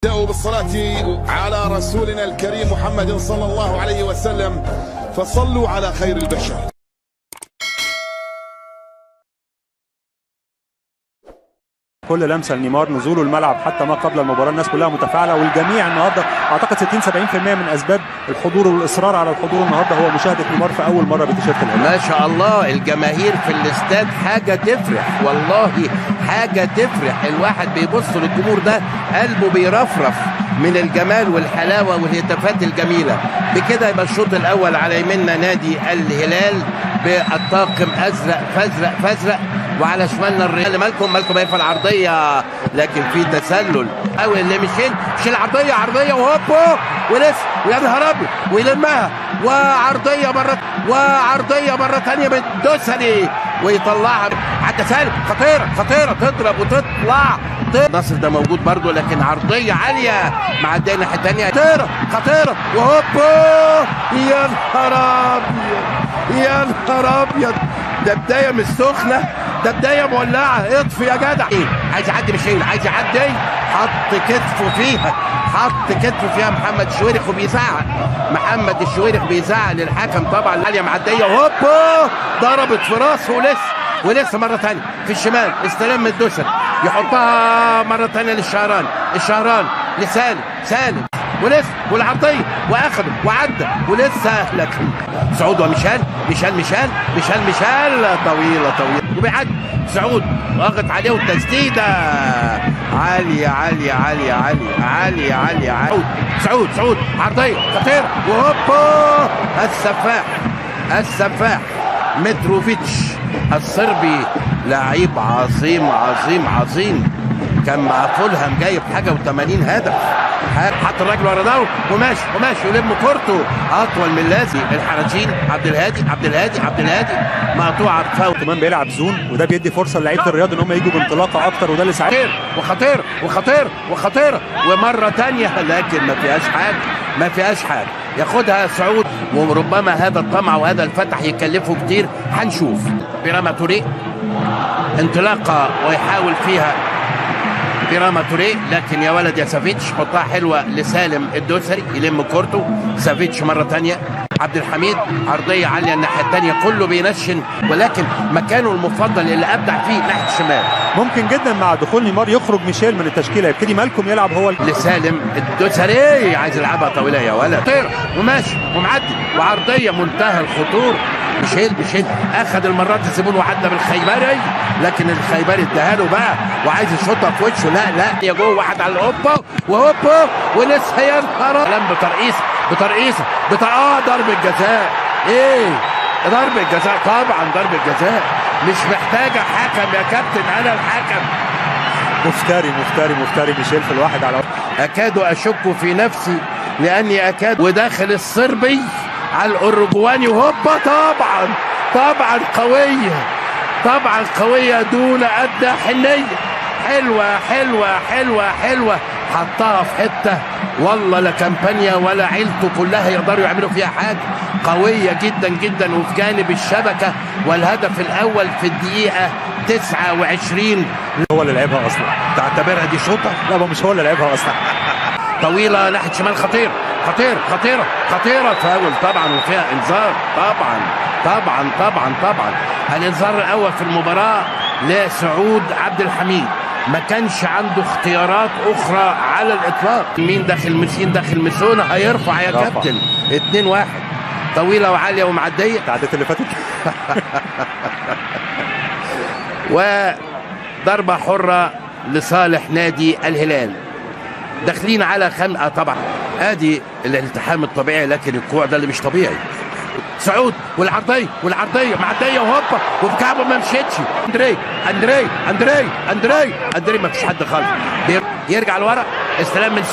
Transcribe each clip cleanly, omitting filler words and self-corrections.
بدأوا بالصلاة على رسولنا الكريم محمد صلى الله عليه وسلم، فصلوا على خير البشر. كل لمسه لنيمار، نزوله الملعب حتى ما قبل المباراه الناس كلها متفاعله، والجميع النهارده اعتقد 60-70% من اسباب الحضور والاصرار على الحضور النهارده هو مشاهده نيمار في اول مره بتيشيرت الهلال. ما شاء الله الجماهير في الاستاد حاجه تفرح، والله حاجه تفرح. الواحد بيبص للجمهور ده قلبه بيرفرف من الجمال والحلاوه والهتافات الجميله. بكده يبقى الشوط الاول على يميننا نادي الهلال بالطاقم ازرق فازرق فازرق، وعلى شمالنا الرجال. مالكم هيرفع العرضيه، لكن في تسلل او اللي مش العرضيه، عرضيه وهوبو ولسه يا نهار ابيض ويلمها، وعرضيه مره ثانيه من دوسري ويطلعها على التسلل. خطيره تضرب وتطلع. ناصر ده موجود برضه، لكن عرضيه عاليه مع الناحيه الثانيه. خطيره وهوبو يا نهار ابيض، ده بدايه مش سخنه، ده بدايه مولعه. اطفي يا جدع. عايز يعدي مشيل، عايز يعدي، حط كتفه فيها محمد الشويرخ وبيزعق. محمد الشويرخ بيزعق للحكم طبعا. عاليه معديه وهوبا ضربت في راسه ولسه مره ثانيه في الشمال. استلام من الدوسري يحطها مره ثانيه الشهران لسالم ولسه والعرضيه واخده وعدى ولسه، لكن سعود وميشيل طويله وبيعدي سعود واخد عليه والتسديده عاليه. سعود عرضيه خطيره وهوبا السفاح متروفيتش الصربي، لعيب عظيم. كان مع فولهام جايب حاجه و80 هدف. حط الراجل ورا ده وماشي يلم كورته اطول من اللازم. الحرجين عبد الهادي مقطوعه بفاول. كمان بيلعب زون، وده بيدي فرصه للعيبه الرياض ان هم يجوا بانطلاقه اكتر، وده اللي ساعد. وخطير ومره ثانيه، لكن ما فيهاش حاجه ياخدها سعود. وربما هذا الطمع وهذا الفتح يكلفه كتير، هنشوف. بيراما توريه انطلاقه ويحاول فيها بيراما توريه، لكن يا ولد يا سافيتش حطها حلوه لسالم الدوسري يلم كورته. سافيتش مره ثانيه عبد الحميد عرضيه عاليه الناحيه الثانيه، كله بينشن، ولكن مكانه المفضل اللي ابدع فيه ناحيه الشمال. ممكن جدا مع دخول نيمار يخرج ميشيل من التشكيله، يبتدي مالكم يلعب هو لسالم الدوسري، عايز يلعبها طويله يا ولد. طير وماشي ومعدي وعرضيه منتهى الخطور. ميشيل اخذ المرات الزبون وعدى بالخيبري، لكن الخيبري اداها له بقى وعايز يشوطها في وشه. لا يا جوه، واحد على وهوبا ولسه يا نهار ابيض بترقيصه ضربه جزاء. ضربه جزاء طبعا، ضربه جزاء مش محتاجه حكم يا كابتن. انا الحكم. مفتري ميشيل في الواحد على اكاد اشك في نفسي، لاني وداخل الصربي على الاورجواني وهوبا طبعا قويه دون ادنى حنيه. حلوه حطها في حته، والله لا كامبانيا ولا عيلته كلها يقدروا يعملوا فيها حاجه. قويه جدا وفي جانب الشبكه، والهدف الاول في الدقيقه 29. هو اللي لعبها اصلا. تعتبرها دي شوطه؟ لا، مش هو اللي لعبها اصلا. طويله ناحيه شمال، خطيره فاول طبعا، وفيها انذار طبعا. الانذار الاول في المباراه لسعود عبد الحميد، ما كانش عنده اختيارات اخرى على الاطلاق. مين داخل مسونه هيرفع يا كابتن. 2-1 طويله وعاليه ومعديه. تعدت اللي فاتت. وضربه حره لصالح نادي الهلال. داخلين على طبعا ادي الالتحام الطبيعي، لكن الكوع ده اللي مش طبيعي. سعود والعرضيه معديه وهوبا وبكعبه ما مشيتش. اندري ما فيش حد خالص. يرجع لورا، استلام من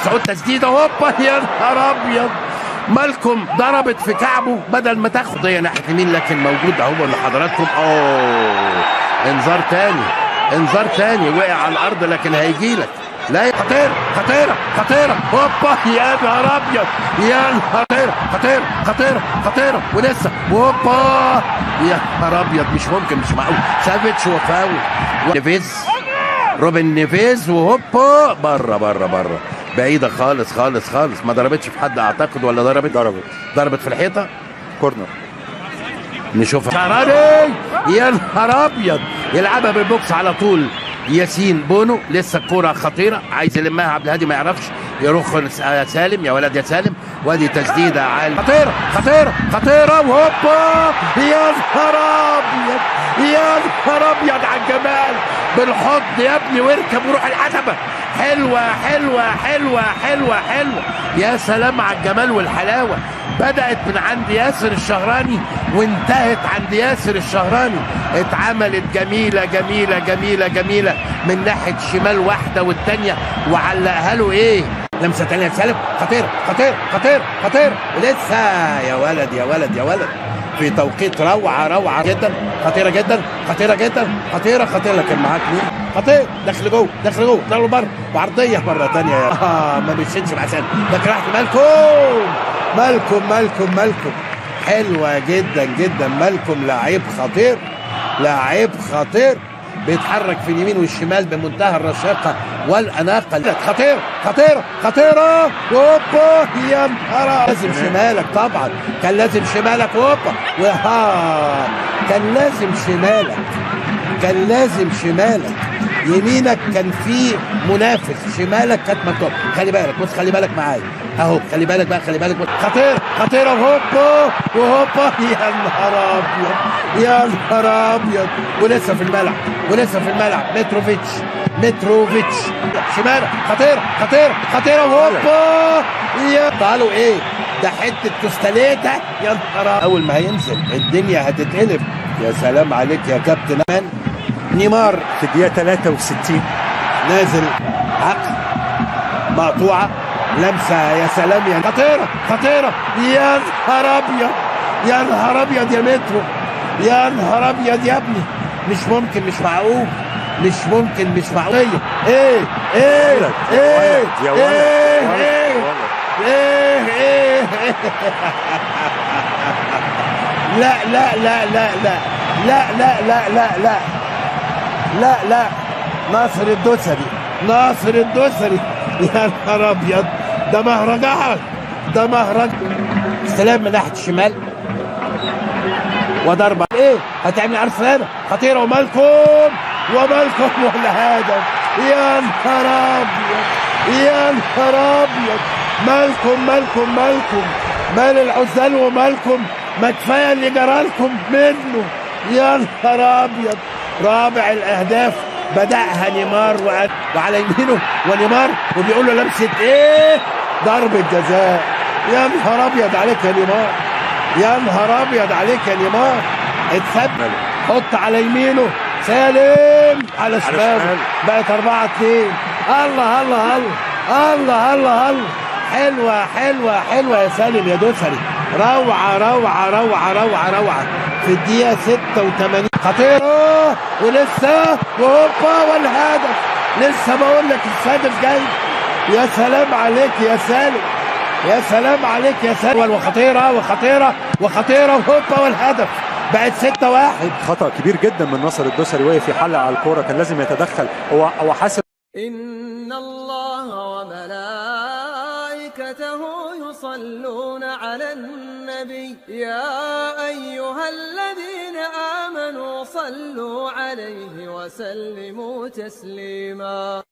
سعود تسديده هوبا يا نهار ابيض. مالكم ضربت في كعبه بدل ما تاخد هي ناحيه اليمين، لكن موجود اهو لحضراتكم. انذار تاني وقع على الارض، لكن هيجي لك. لا، خطيره هوبا يا نهار ابيض خطيره ولسه هوبا يا نهار ابيض. مش ممكن، مش معقول. سافيتش وفاول. روبن نيفيز وهوبا بره بره بره بعيده خالص خالص خالص. ما ضربتش في حد اعتقد، ولا ضربت في الحيطه. كورنر. نشوفها شعراني، يا نهار ابيض، يلعبها بالبوكس على طول. ياسين بونو، لسه الكوره خطيره، عايز يلمها عبد الهادي ما يعرفش يروح. سالم يا ولد يا سالم، وادي تسديده عاليه خطيره خطيره خطيره وهوبا، يا نهار ابيض يا نهار ابيض على الجمال. بالحضن يا ابني واركب وروح العتبه. حلوه حلوه حلوه حلوه حلوه، يا سلام على الجمال والحلاوه. بدأت من عند ياسر الشهراني وانتهت عند ياسر الشهراني. اتعملت جميلة جميلة جميلة جميلة من ناحية شمال واحدة والتانية، وعلقها له ايه، لمسة تانية لسالم. خطير خطير خطير خطير لسه، يا ولد يا ولد يا ولد، في توقيت روعة روعة جدا، خطيرة جدا خطيرة جدا خطيرة خطيرة. لكن معاك مين؟ خطير، داخل جوه داخل جوه داخل بره، وعرضية مرة تانية يا ما بيشدش مع سالم. لكن راحت مالكم حلوة جدا جدا. مالكم لعيب خطير، لعيب خطير، بيتحرك في اليمين والشمال بمنتهى الرشاقة والأناقة. خطيرة وهوبا، يا نهار، لازم شمالك طبعا، كان لازم شمالك وهوبا، كان لازم شمالك. يمينك كان في منافس، شمالك كانت مكتوب. خلي بالك، بص خلي بالك معايا اهو، خلي بالك بقى، خلي بالك. خطيره وهوبا، يا نهار ابيض يا نهار ابيض. ولسه في الملعب متروفيتش شمالك، خطيره وهوبا، يا تعالوا ايه ده، حته كوستاليتا، يا نهار. اول ما هينزل الدنيا هتتقلب. يا سلام عليك يا كابتن امان. نيمار في الدقيقة 63 نازل، عقل مقطوعة، لمسة، يا سلام يا خطيرة، يا نهار أبيض يا نهار أبيض يا مترو، يا نهار أبيض يا ابني. مش ممكن، مش معقول. ايه يا ولد لا ناصر الدوسري يا نهار ابيض، ده مهرجان. استلام من ناحيه الشمال وضربه ايه، هتعمل عرض سلامه خطيره، ومالكم والهدف. يا نهار ابيض، مالكم مال العزال ومالكم، ما كفايه اللي جرالكم منه. يا نهار ابيض، رابع الاهداف بدأها نيمار وعلى يمينه ونيمار، وبيقول له لمسه ايه، ضربه جزاء. يا نهار ابيض عليك يا نيمار، اتثبت، حط على يمينه سالم، على شماله، بقت 4-2. الله حلوه يا سالم يا دوسري، روعه في الدقيقه 86. خطيره ولسه وهوبا والهدف. لسه بقول لك الهدف جاي. يا سلام عليك يا سالم، وخطيره وهوبا والهدف. بقت 6-1. خطأ كبير جدا من ناصر الدوسري، وقف يحلق على الكورة، كان لازم يتدخل. هو حاسب. إن الله وملائكته يصلون على النبي يا أيها الذين آمنوا صلوا عليه وسلموا تسليما.